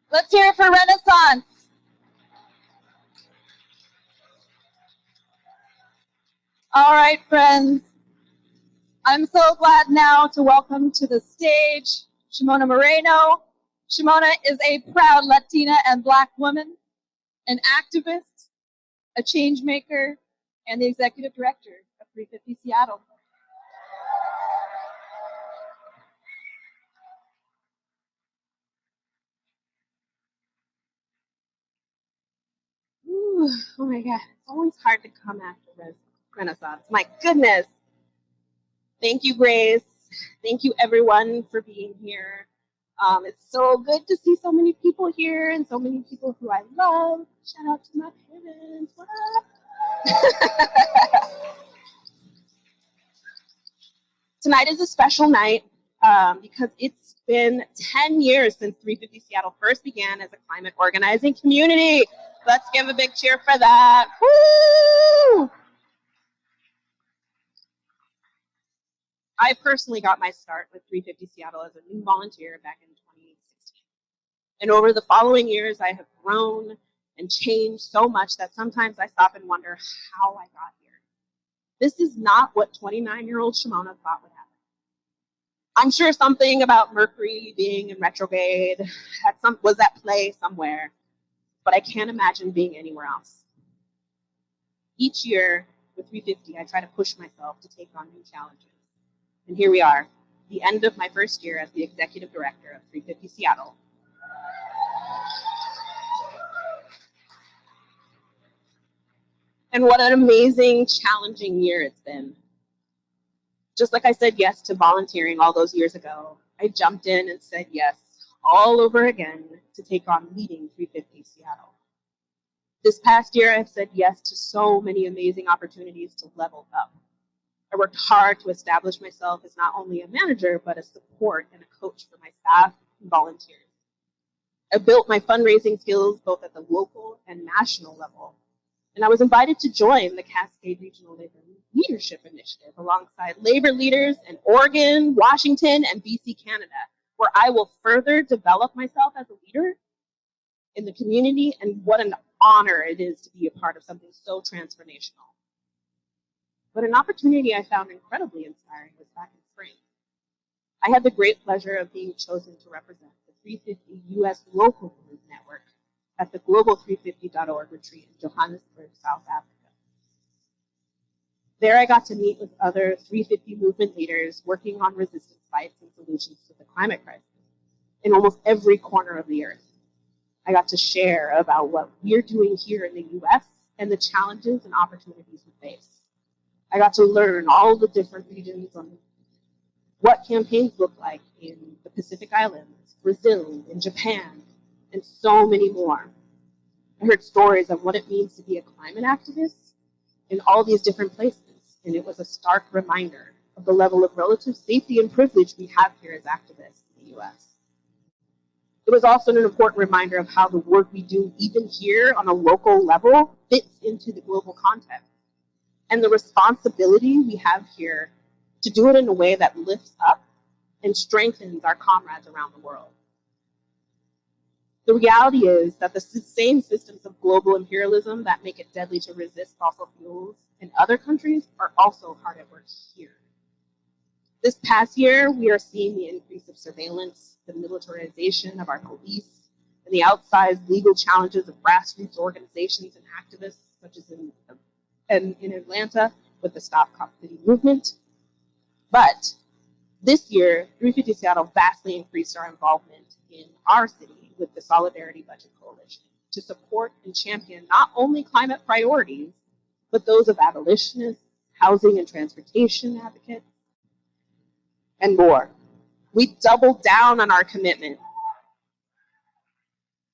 Let's hear it for Renaissance. All right, friends. I'm so glad now to welcome to the stage Shemona Moreno. Shemona is a proud Latina and Black woman, an activist, a change maker, and the executive director of 350 Seattle. Ooh, oh my God, it's always hard to come after Renaissance. My goodness. Thank you, Grace. Thank you, everyone, for being here. It's so good to see so many people here and so many people who I love. Shout out to my parents. What up? Tonight is a special night because it's been 10 years since 350 Seattle first began as a climate organizing community. Let's give a big cheer for that. Woo! I personally got my start with 350 Seattle as a new volunteer back in 2016. And over the following years, I have grown and changed so much that sometimes I stop and wonder how I got here. This is not what 29-year-old Shemona thought would happen. I'm sure something about Mercury being in retrograde was at play somewhere, but I can't imagine being anywhere else. Each year with 350, I try to push myself to take on new challenges. And here we are, the end of my first year as the executive director of 350 Seattle. And what an amazing, challenging year it's been. Just like I said yes to volunteering all those years ago, I jumped in and said yes all over again to take on leading 350 Seattle. This past year, I've said yes to so many amazing opportunities to level up. I worked hard to establish myself as not only a manager, but a support and a coach for my staff and volunteers. I built my fundraising skills both at the local and national level, and I was invited to join the Cascade Regional Labor Leadership Initiative alongside labor leaders in Oregon, Washington, and BC, Canada, where I will further develop myself as a leader in the community, and what an honor it is to be a part of something so transformational. But an opportunity I found incredibly inspiring was back in spring. I had the great pleasure of being chosen to represent the 350 U.S. Local Group Network at the Global350.org retreat in Johannesburg, South Africa. There I got to meet with other 350 movement leaders working on resistance fights and solutions to the climate crisis in almost every corner of the earth. I got to share about what we're doing here in the U.S. and the challenges and opportunities we face. I got to learn all the different regions on what campaigns look like in the Pacific Islands, Brazil, in Japan, and so many more. I heard stories of what it means to be a climate activist in all these different places, and it was a stark reminder of the level of relative safety and privilege we have here as activists in the U.S. It was also an important reminder of how the work we do, even here on a local level, fits into the global context, and the responsibility we have here to do it in a way that lifts up and strengthens our comrades around the world. The reality is that the same systems of global imperialism that make it deadly to resist fossil fuels in other countries are also hard at work here. This past year, we are seeing the increase of surveillance, the militarization of our police, and the outsized legal challenges of grassroots organizations and activists, such as in Atlanta with the Stop Cop City movement. But this year, 350 Seattle vastly increased our involvement in our city with the Solidarity Budget Coalition to support and champion not only climate priorities, but those of abolitionists, housing and transportation advocates, and more. We doubled down on our commitment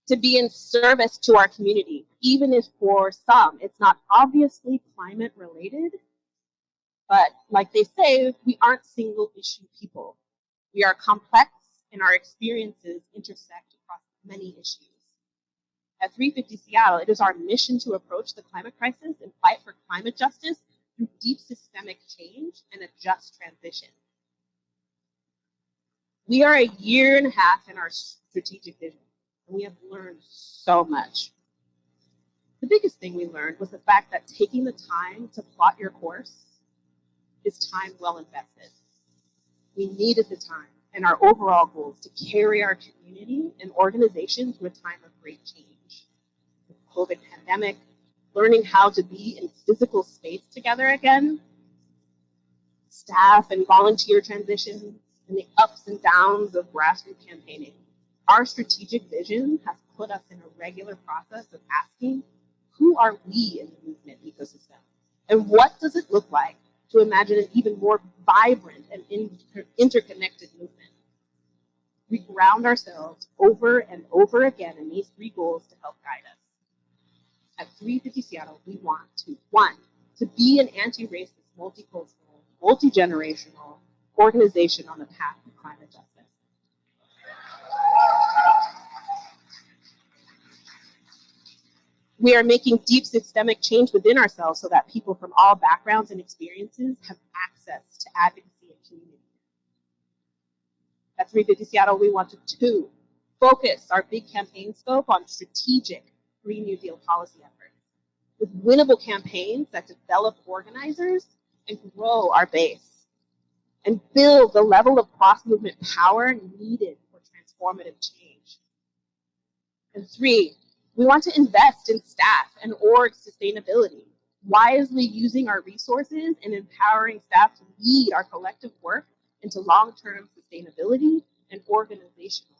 to be in service to our community, even if for some it's not obviously climate related. But like they say, we aren't single issue people. We are complex and our experiences intersect across many issues. At 350 Seattle, it is our mission to approach the climate crisis and fight for climate justice through deep systemic change and a just transition. We are a year and a half in our strategic vision. and we have learned so much. The biggest thing we learned was the fact that taking the time to plot your course is time well invested. We needed the time and our overall goals to carry our community and organization through a time of great change. The COVID pandemic, learning how to be in physical space together again, staff and volunteer transitions, and the ups and downs of grassroots campaigning. Our strategic vision has put us in a regular process of asking, who are we in the movement ecosystem? And what does it look like to imagine an even more vibrant and interconnected movement? We ground ourselves over and over again in these three goals to help guide us. At 350 Seattle, we want to, one, to be an anti-racist, multicultural, multi-generational organization on the path to climate justice. We are making deep systemic change within ourselves so that people from all backgrounds and experiences have access to advocacy and community. At 350 Seattle, we want to, two, focus our big campaign scope on strategic Green New Deal policy efforts with winnable campaigns that develop organizers and grow our base and build the level of cross-movement power needed for transformative change. And three, we want to invest in staff and org sustainability, wisely using our resources and empowering staff to lead our collective work into long-term sustainability and organizational.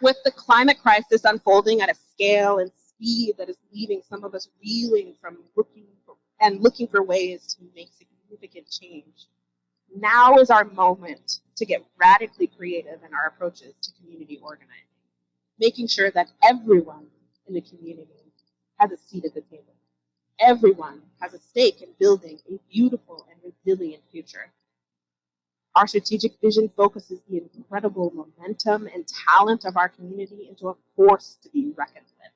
With the climate crisis unfolding at a scale and speed that is leaving some of us reeling from looking for ways to make significant change, now is our moment to get radically creative in our approaches to community organizing, making sure that everyone in the community has a seat at the table. Everyone has a stake in building a beautiful and resilient future. Our strategic vision focuses the incredible momentum and talent of our community into a force to be reckoned with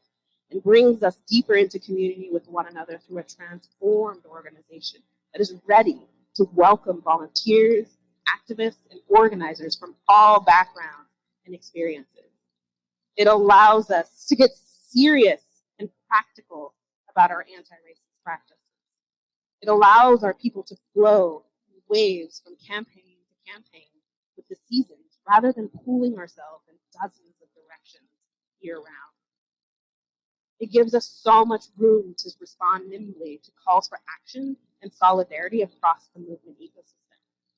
and brings us deeper into community with one another through a transformed organization that is ready to welcome volunteers, activists, and organizers from all backgrounds and experiences. It allows us to get serious and practical about our anti-racist practices. It allows our people to flow in waves from campaign to campaign with the seasons rather than pooling ourselves in dozens of directions year-round. It gives us so much room to respond nimbly to calls for action and solidarity across the movement ecosystem,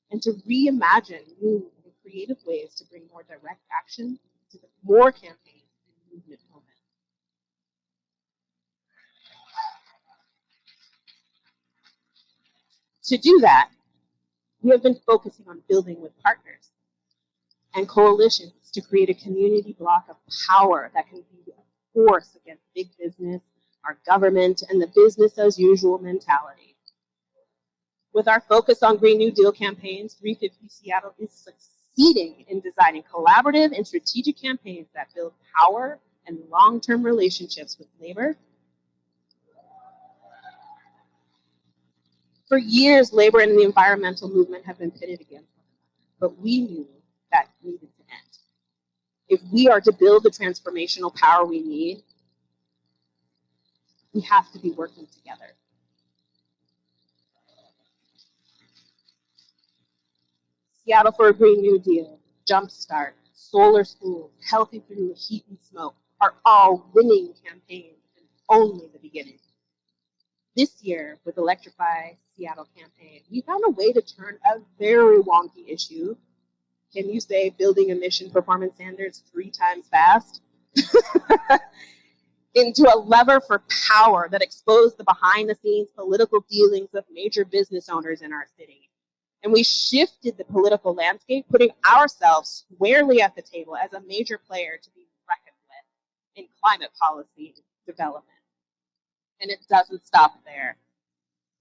and to reimagine new and creative ways to bring more direct action to the more campaigns and movement moments. To do that, we have been focusing on building with partners and coalitions to create a community block of power that can be a force against big business, our government, and the business as usual mentality. With our focus on Green New Deal campaigns, 350 Seattle is succeeding in designing collaborative and strategic campaigns that build power and long-term relationships with labor. For years, labor and the environmental movement have been pitted against one another, but we knew that needed to end. If we are to build the transformational power we need, we have to be working together. Seattle for a Green New Deal, Jumpstart, Solar Schools, Healthy Through Heat and Smoke are all winning campaigns and only the beginning. This year, with Electrify Seattle campaign, we found a way to turn a very wonky issue. Can you say building emission performance standards 3 times fast? Into a lever for power that exposed the behind-the-scenes political dealings of major business owners in our city. And we shifted the political landscape, putting ourselves squarely at the table as a major player to be reckoned with in climate policy development. And it doesn't stop there.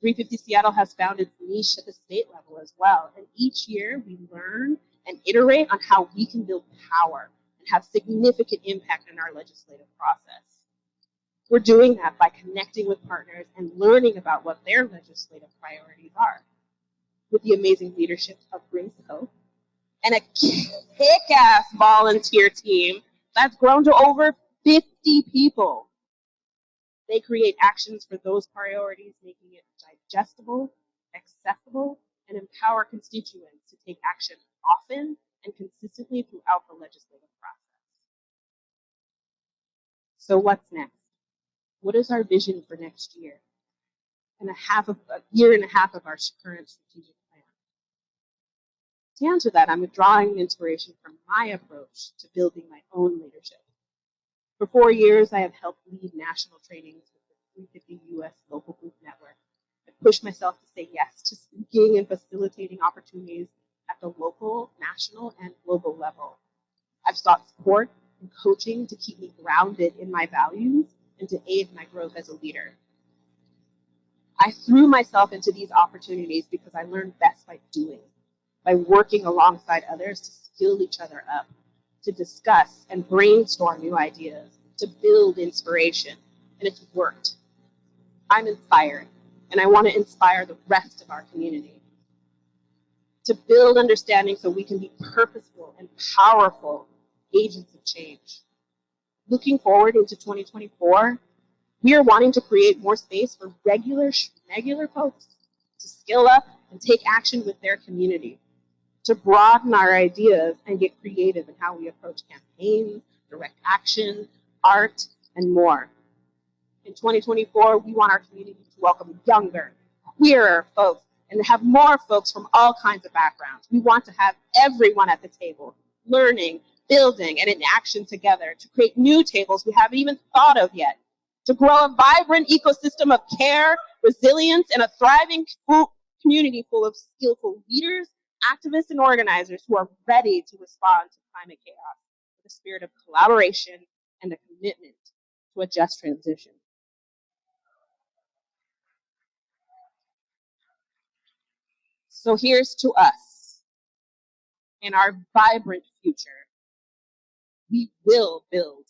350 Seattle has found its niche at the state level as well. And each year we learn and iterate on how we can build power and have significant impact in our legislative process. We're doing that by connecting with partners and learning about what their legislative priorities are. With the amazing leadership of Brimsco, and a kick-ass volunteer team that's grown to over 50 people. They create actions for those priorities, making it digestible, accessible, and empower constituents to take action often and consistently throughout the legislative process. So what's next? What is our vision for next year? And a year and a half of our current strategic plan. To answer that, I'm drawing inspiration from my approach to building my own leadership. For 4 years, I have helped lead national trainings with the 350 U.S. Local Group Network. I pushed myself to say yes to speaking and facilitating opportunities at the local, national, and global level. I've sought support and coaching to keep me grounded in my values and to aid my growth as a leader. I threw myself into these opportunities because I learned best by doing, by working alongside others to skill each other up, to discuss and brainstorm new ideas, to build inspiration, and it's worked. I'm inspired, and I want to inspire the rest of our community to build understanding so we can be purposeful and powerful agents of change. Looking forward into 2024, we are wanting to create more space for regular folks to skill up and take action with their community, to broaden our ideas and get creative in how we approach campaigns, direct action, art, and more. In 2024, we want our community to welcome younger, queerer folks and to have more folks from all kinds of backgrounds. We want to have everyone at the table, learning, building, and in action together to create new tables we haven't even thought of yet, to grow a vibrant ecosystem of care, resilience, and a thriving community full of skillful leaders, activists, and organizers who are ready to respond to climate chaos with a spirit of collaboration and a commitment to a just transition. So here's to us. In our vibrant future, we will build